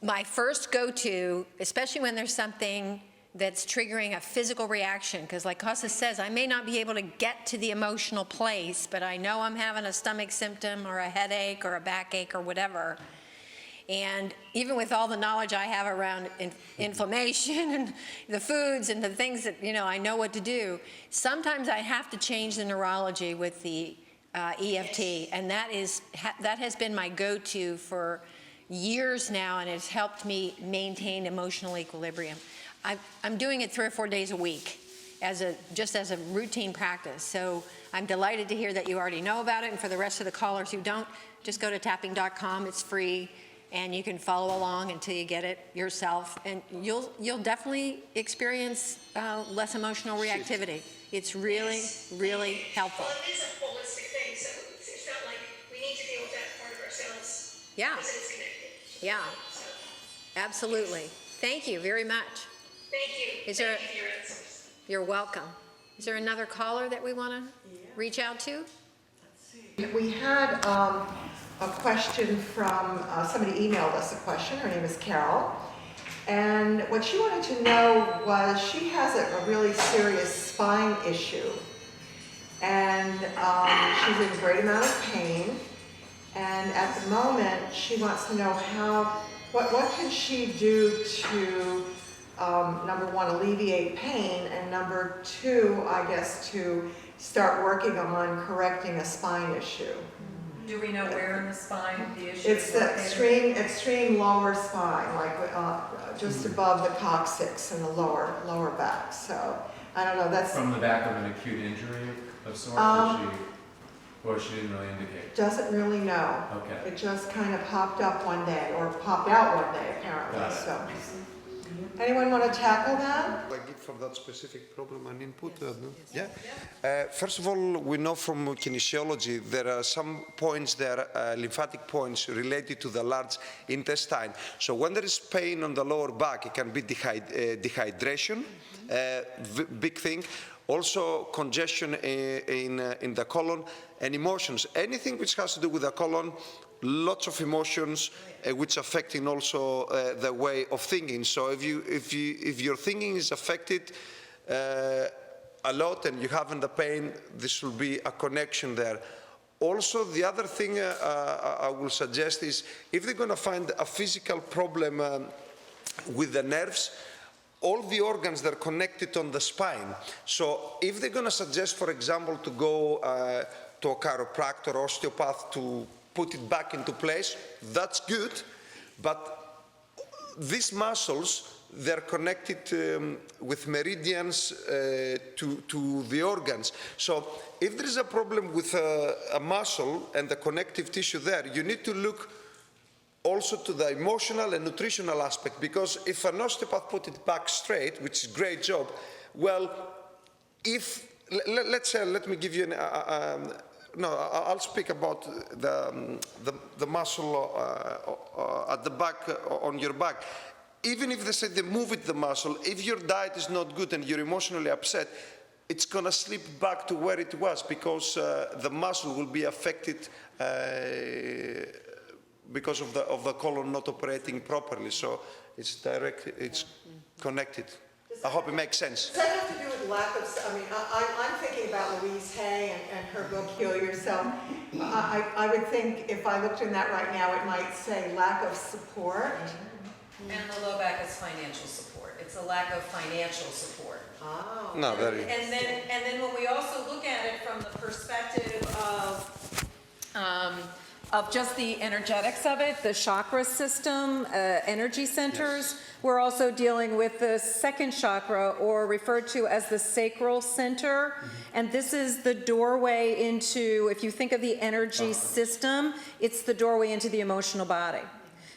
my first go-to, especially when there's something that's triggering a physical reaction, because like Kostas says, I may not be able to get to the emotional place, but I know I'm having a stomach symptom or a headache or a backache or whatever. And even with all the knowledge I have around inflammation and the foods and the things that, I know what to do, sometimes I have to change the neurology with the EFT, and that has been my go-to for years now, and it's helped me maintain emotional equilibrium. I'm doing it 3 or 4 days a week just as a routine practice. So I'm delighted to hear that you already know about it, and for the rest of the callers who don't, just go to tapping.com. It's free, and you can follow along until you get it yourself, and you'll definitely experience less emotional reactivity. It's really, really helpful. Well, it is a holistic thing, so it's not like we need to deal with that part of ourselves. Yeah. Because it's connected. Yeah, So, absolutely. Thank you very much. thank you. Is there- Thank you for your answers. You're welcome. Is there another caller that we want to reach out to? We had a question from, somebody emailed us a question, her name is Carol. And what she wanted to know was she has a really serious spine issue. And she's in a great amount of pain. And at the moment, she wants to know what can she do to, number one, alleviate pain, and number two, I guess, to start working on correcting a spine issue. Do we know where in the spine the issue It's is the located? extreme lower spine, like just above the coccyx and the lower back. So I don't know. That's from the back of an acute injury of sorts, or she didn't really indicate. doesn't really know. Okay. It just kind of popped up one day, or popped out one day apparently. Got it. So anyone want to tackle that? I give for that specific problem an input? No? Yeah. First of all, we know from kinesiology there are some points there, lymphatic points related to the large intestine. So when there is pain on the lower back, it can be dehydration, big thing. Also congestion in the colon, and emotions. Anything which has to do with the colon, lots of emotions, which affecting also the way of thinking. So if your thinking is affected a lot and you having the pain, this will be a connection there. Also, the other thing I will suggest is if they're going to find a physical problem with the nerves, all the organs that are connected on the spine. So if they're going to suggest, for example, to go to a chiropractor or osteopath to put it back into place, that's good. But these muscles, they're connected with meridians to the organs. So if there is a problem with a muscle and the connective tissue there, you need to look also to the emotional and nutritional aspect, because if an osteopath put it back straight, which is a great job, well, if, let's say, let me give you no, I'll speak about the muscle at the back, on your back. Even if they say they move it, the muscle, if your diet is not good and you're emotionally upset, it's going to slip back to where it was, because the muscle will be affected because of the colon not operating properly. So it's direct, it's connected. I hope it makes sense. Does that have to do with lack of, I mean, I'm thinking about Louise Hay and her book, Heal Yourself. I would think if I looked in that right now, it might say lack of support. And the low back is financial support. It's a lack of financial support. Oh. No, very. And then when we also look at it from the perspective of just the energetics of it, the chakra system, energy centers, yes. We're also dealing with the second chakra, or referred to as the sacral center. Mm-hmm. And this is the doorway into, if you think of the energy system, it's the doorway into the emotional body.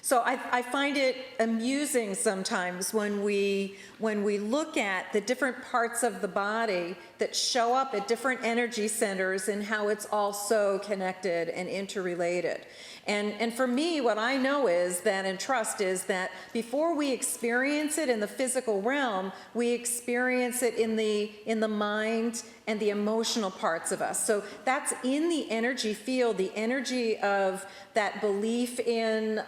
So I find it amusing sometimes when we look at the different parts of the body that show up at different energy centers and how it's all so connected and interrelated. And for me, what I know is that, and trust, is that before we experience it in the physical realm, we experience it in the mind and the emotional parts of us. So that's in the energy field, the energy of that belief in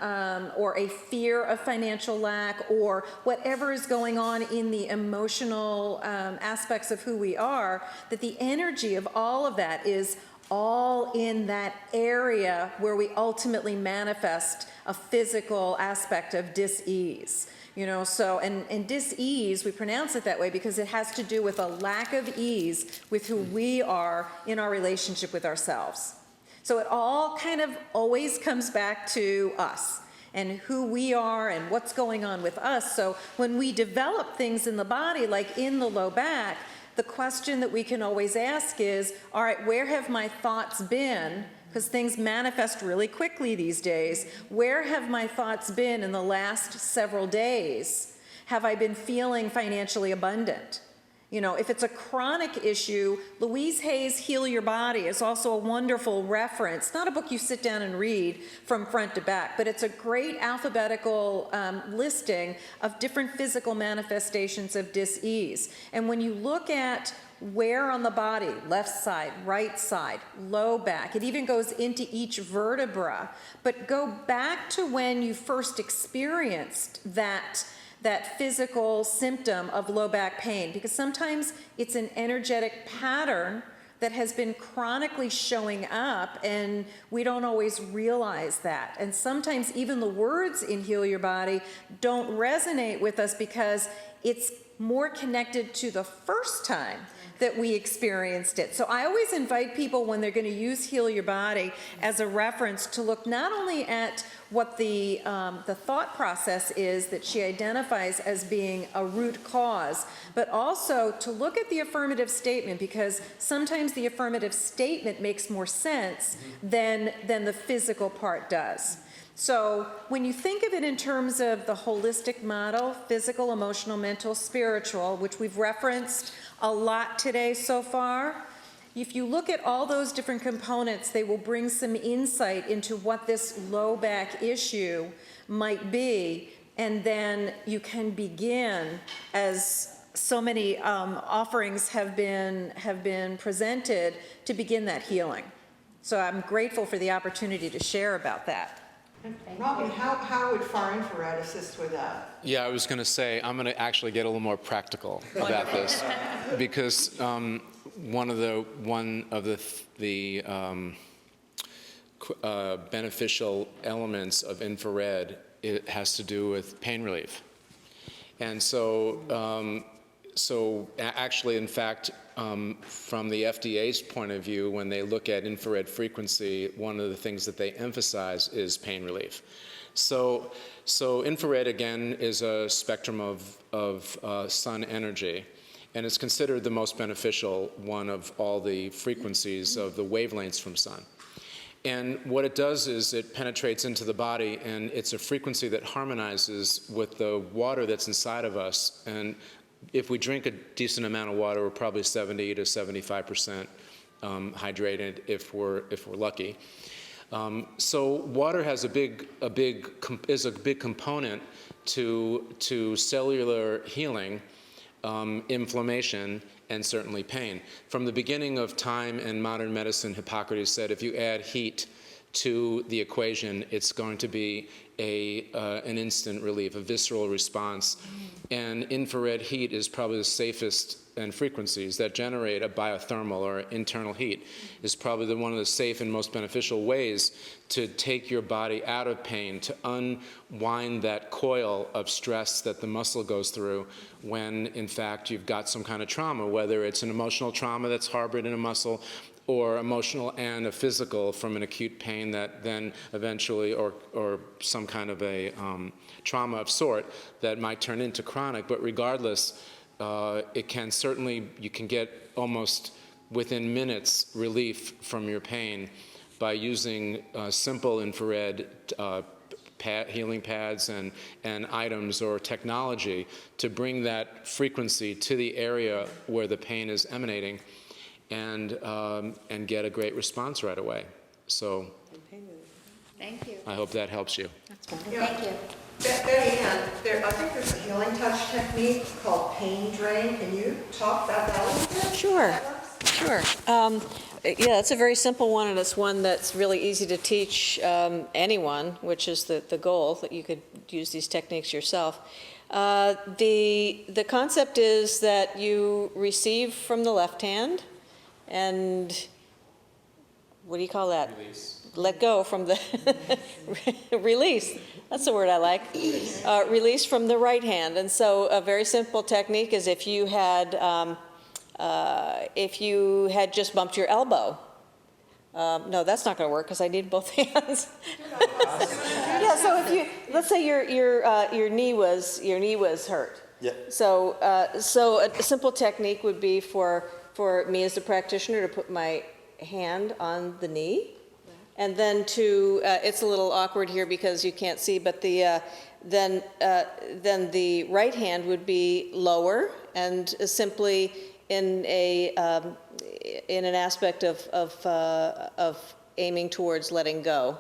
or a fear of financial lack, or whatever is going on in the emotional aspects of who we are, that the energy of all of that is all in that area where we ultimately manifest a physical aspect of dis-ease. You know, so, and dis-ease, we pronounce it that way because it has to do with a lack of ease with who we are in our relationship with ourselves. So it all kind of always comes back to us and who we are and what's going on with us. So when we develop things in the body, like in the low back, the question that we can always ask is, all right, where have my thoughts been? Because things manifest really quickly these days. Where have my thoughts been in the last several days? Have I been feeling financially abundant? You know, if it's a chronic issue, Louise Hay's Heal Your Body is also a wonderful reference. Not a book you sit down and read from front to back, but it's a great alphabetical listing of different physical manifestations of dis-ease. And when you look at where on the body, left side, right side, low back, it even goes into each vertebra, but go back to when you first experienced that physical symptom of low back pain, because sometimes it's an energetic pattern that has been chronically showing up and we don't always realize that. And sometimes even the words in Heal Your Body don't resonate with us because it's more connected to the first time that we experienced it. So I always invite people when they're going to use Heal Your Body as a reference to look not only at what the thought process is that she identifies as being a root cause, but also to look at the affirmative statement, because sometimes the affirmative statement makes more sense than the physical part does. So when you think of it in terms of the holistic model, physical, emotional, mental, spiritual, which we've referenced a lot today so far, if you look at all those different components, they will bring some insight into what this low back issue might be, and then you can begin, as so many offerings have been presented, to begin that healing. So I'm grateful for the opportunity to share about that. Robbie, how would far infrared assist with that? Yeah, I was going to say, I'm going to actually get a little more practical about this, because one of the beneficial elements of infrared, it has to do with pain relief. And so, actually, in fact, from the FDA's point of view, when they look at infrared frequency, one of the things that they emphasize is pain relief. So infrared, again, is a spectrum of sun energy, and it's considered the most beneficial one of all the frequencies of the wavelengths from sun. And what it does is it penetrates into the body, and it's a frequency that harmonizes with the water that's inside of us. And if we drink a decent amount of water, we're probably 70 to 75% hydrated if we're lucky. So water has is a big component to cellular healing, inflammation, and certainly pain. From the beginning of time in modern medicine, Hippocrates said if you add heat to the equation, it's going to be an instant relief, a visceral response. And infrared heat is probably the safest, and frequencies that generate a biothermal or internal heat is probably one of the safe and most beneficial ways to take your body out of pain, to unwind that coil of stress that the muscle goes through when, in fact, you've got some kind of trauma, whether it's an emotional trauma that's harbored in a muscle, or emotional and a physical from an acute pain that then eventually, or some kind of a trauma of sort that might turn into chronic. But regardless, it can certainly, you can get almost within minutes relief from your pain by using simple infrared healing pads and items or technology to bring that frequency to the area where the pain is emanating, and get a great response right away. So Thank you. I hope that helps you. Thank you. Betty Ann, I think there's a healing touch technique called pain drain. Can you talk about that a little bit? Sure. Yeah, it's a very simple one, and it's one that's really easy to teach anyone, which is the goal, that you could use these techniques yourself. The concept is that you receive from the left hand, and what do you call that? Release. Let go from the release. That's the word I like. Release from the right hand. And so a very simple technique is if you had just bumped your elbow. No, that's not going to work because I need both hands. Yeah. So if you, let's say your knee was hurt. Yeah. So a simple technique would be for me as a practitioner to put my hand on the knee and then to, it's a little awkward here because you can't see, but then the right hand would be lower and simply in an aspect of aiming towards letting go.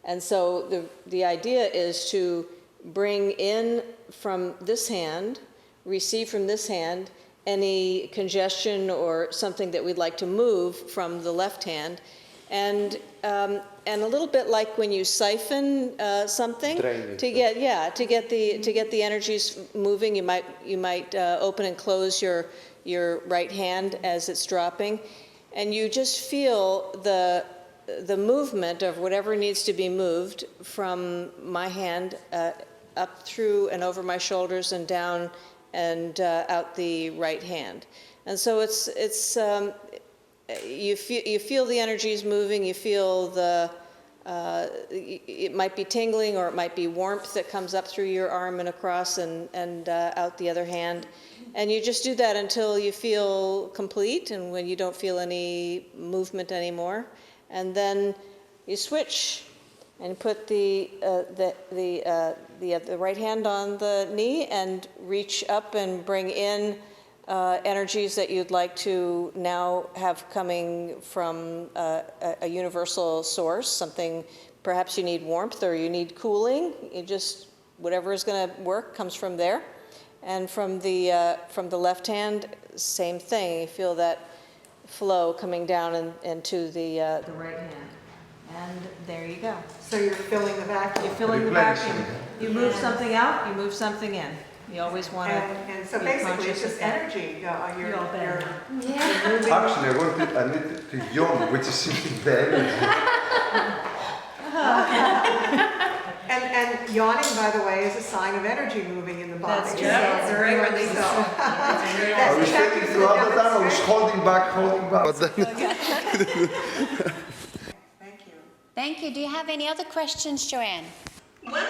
And so the idea is to bring in from this hand, receive from this hand, any congestion or something that we'd like to move from the left hand, and a little bit like when you siphon something to get the energies moving. You might open and close your right hand as it's dropping, and you just feel the movement of whatever needs to be moved from my hand up through and over my shoulders and down and out the right hand. And so it's you feel the energies moving. You feel it might be tingling, or it might be warmth that comes up through your arm and across and out the other hand. And you just do that until you feel complete, and when you don't feel any movement anymore. And then you switch and put the right hand on the knee and reach up and bring in energies that you'd like to now have coming from a universal source, something, perhaps you need warmth or you need cooling. You just, whatever is going to work comes from there. And from the left hand, same thing. You feel that flow coming down into the right hand. And there you go. So you're filling the vacuum. You're filling the vacuum. You move something out, you move something in. You always want to And so basically it's just energy. You're Actually, I need to yawn, which is simply the energy. And yawning, by the way, is a sign of energy moving in the body. That's true. It's very releasing. I was taking throughout the time, I was holding back. But then Thank you. Thank you. Do you have any other questions, Joanne? Well,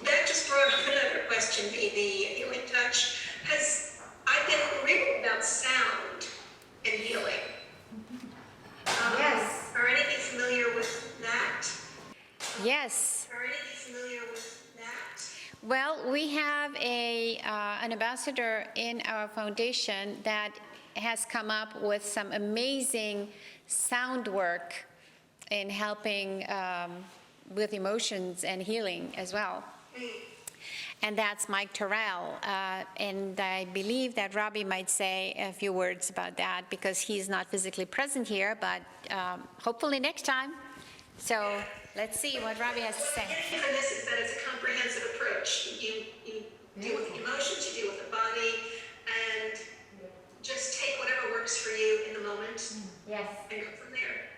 that just brought up another question, the healing touch. I've been reading about sound and healing. Yes. Are any of you familiar with that? Yes. Are any of you familiar with that? Well, we have an ambassador in our foundation that has come up with some amazing sound work in helping with emotions and healing as well. And that's Mike Terrell. And I believe that Robbie might say a few words about that because he's not physically present here, but hopefully next time. So let's see what Robbie has to say. What I'm getting from this is that it's a comprehensive approach. You deal with the emotions, you deal with the body, and just take whatever works for you in the moment. Yes. And go from there.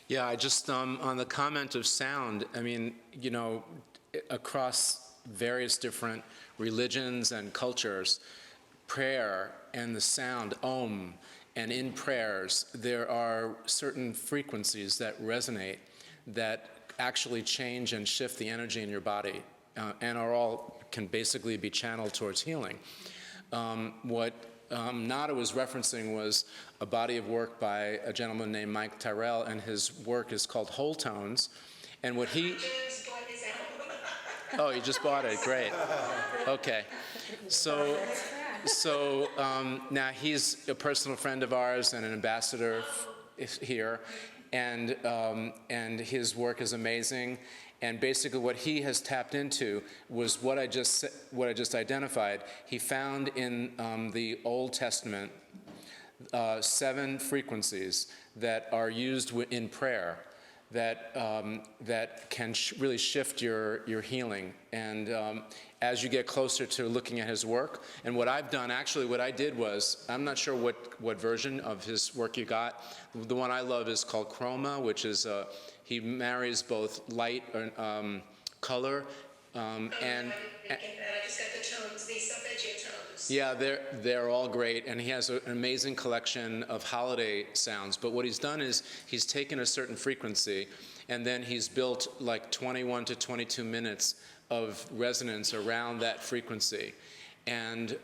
Yeah, I just, on the comment of sound, I mean, you know, across various different religions and cultures, prayer and the sound, Om, and in prayers, there are certain frequencies that resonate that actually change and shift the energy in your body and are all can basically be channeled towards healing. What Nada was referencing was a body of work by a gentleman named Mike Tyrell, and his work is called Whole Tones. And what he... Oh, you just bought it, great. Okay. So now he's a personal friend of ours and an ambassador here, and his work is amazing. And basically what he has tapped into was what I just identified. He found in the Old Testament 7 frequencies that are used in prayer that can really shift your healing. And as you get closer to looking at his work, and what I've done, actually what I did was, I'm not sure what version of his work you got. The one I love is called Chroma, which is he marries both light and color and I just got the tones, the solfeggio tones. yeah, they're all great, and he has an amazing collection of holiday sounds. But what he's done is he's taken a certain frequency, and then he's built like 21 to 22 minutes of resonance around that frequency, and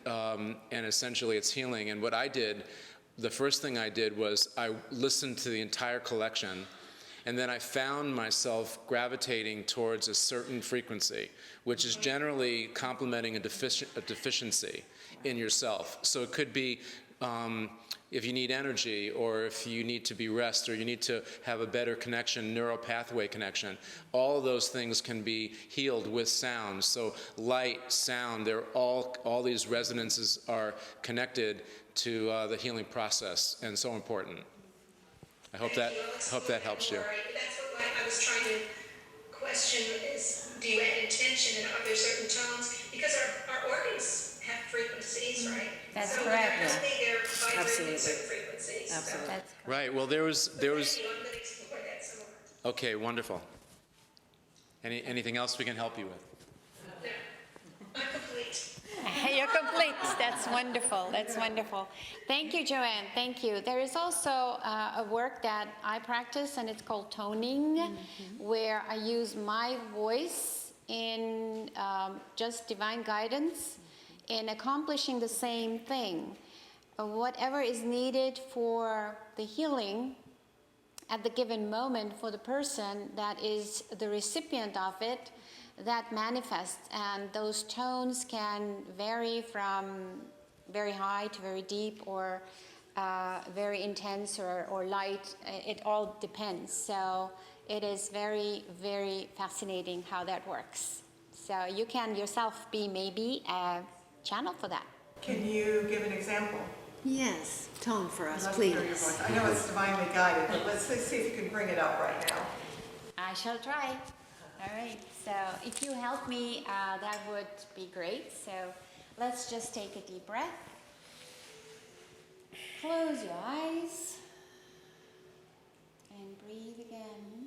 essentially it's healing. And what I did, the first thing I did was I listened to the entire collection And then I found myself gravitating towards a certain frequency, which is generally complementing a deficiency in yourself. So it could be if you need energy, or if you need to be rest, or you need to have a better connection, neural pathway connection. All of those things can be healed with sound. So light, sound, they're all these resonances are connected to the healing process, and so important. I hope that helps you. That's what I was trying to question is, do you add intention, and are there certain tones? Because our organs have frequencies, right? That's so correct. They're healthy, they're vibrating Absolutely. at certain frequencies. Absolutely. So. That's Right, well there was Thank you. I'm going to explore that some more. okay, wonderful. Anything else we can help you with? No, I'm complete. You're complete. That's wonderful. That's wonderful. Thank you, Joanne. Thank you. There is also a work that I practice, and it's called toning, where I use my voice in just divine guidance in accomplishing the same thing. Whatever is needed for the healing at the given moment for the person that is the recipient of it, that manifests, and those tones can vary from very high to very deep, or very intense or light. It all depends. So it is very, very fascinating how that works. So you can yourself be maybe a channel for that. Can you give an example? Yes, tone for us, Let's please. hear your voice. I know it's divinely guided, but let's see if you can bring it up right now. I shall try. All right, so if you help me, that would be great. So let's just take a deep breath. Close your eyes and breathe again.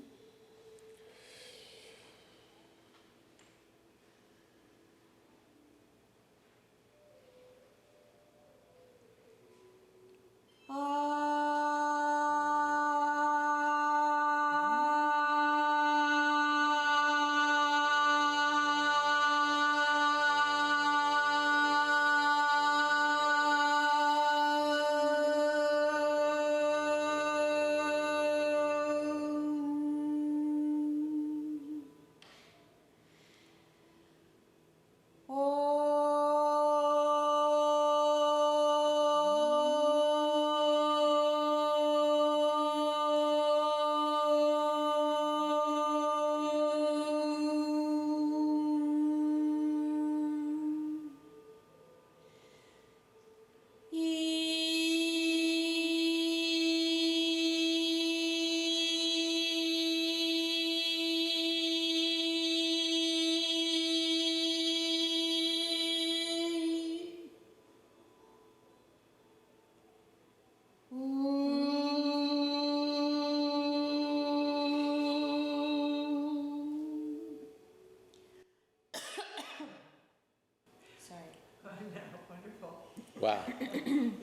Wow.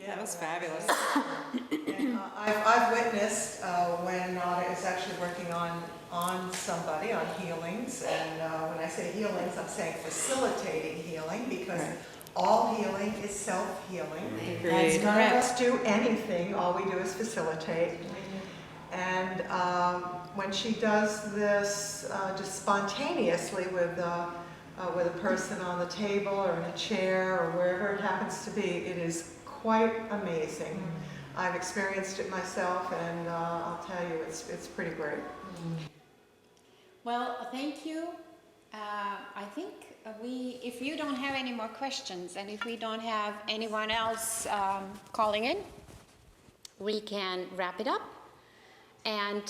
That was fabulous. I've witnessed when Nada is actually working on somebody, on healings, and when I say healings, I'm saying facilitating healing, because all healing is self-healing. Agreed. None of us do anything, all we do is facilitate. And when she does this just spontaneously with a person on the table or in a chair or wherever it happens to be, it is quite amazing. I've experienced it myself, and I'll tell you, it's pretty great. Well, thank you. I think if you don't have any more questions, and if we don't have anyone else calling in, we can wrap it up. And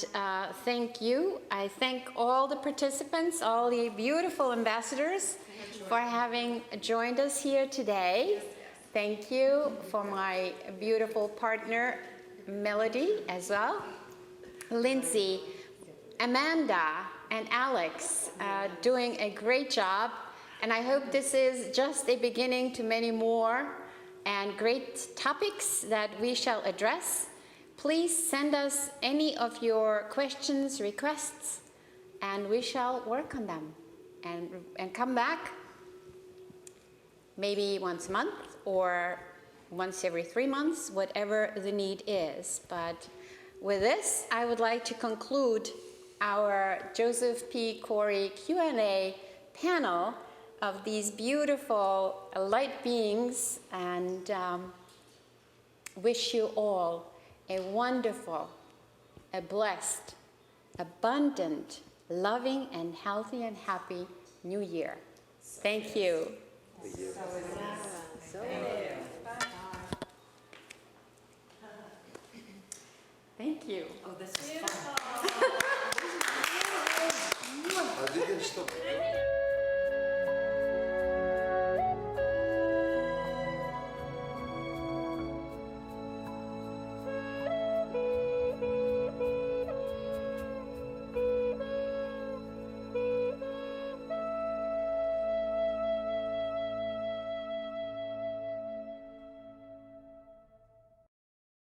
thank you. I thank all the participants, all the beautiful ambassadors for having joined us here today. Thank you for my beautiful partner, Melody, as well. Lindsay, Amanda, and Alex doing a great job. And I hope this is just a beginning to many more and great topics that we shall address. Please send us any of your questions, requests, and we shall work on them and come back maybe once a month or once every 3 months, whatever the need is. But with this, I would like to conclude our Joseph P. Cory Q&A panel of these beautiful light beings, and wish you all a wonderful, a blessed, abundant, loving, and healthy and happy New Year. Thank you. Thank you. Oh, this is fun. I didn't stop.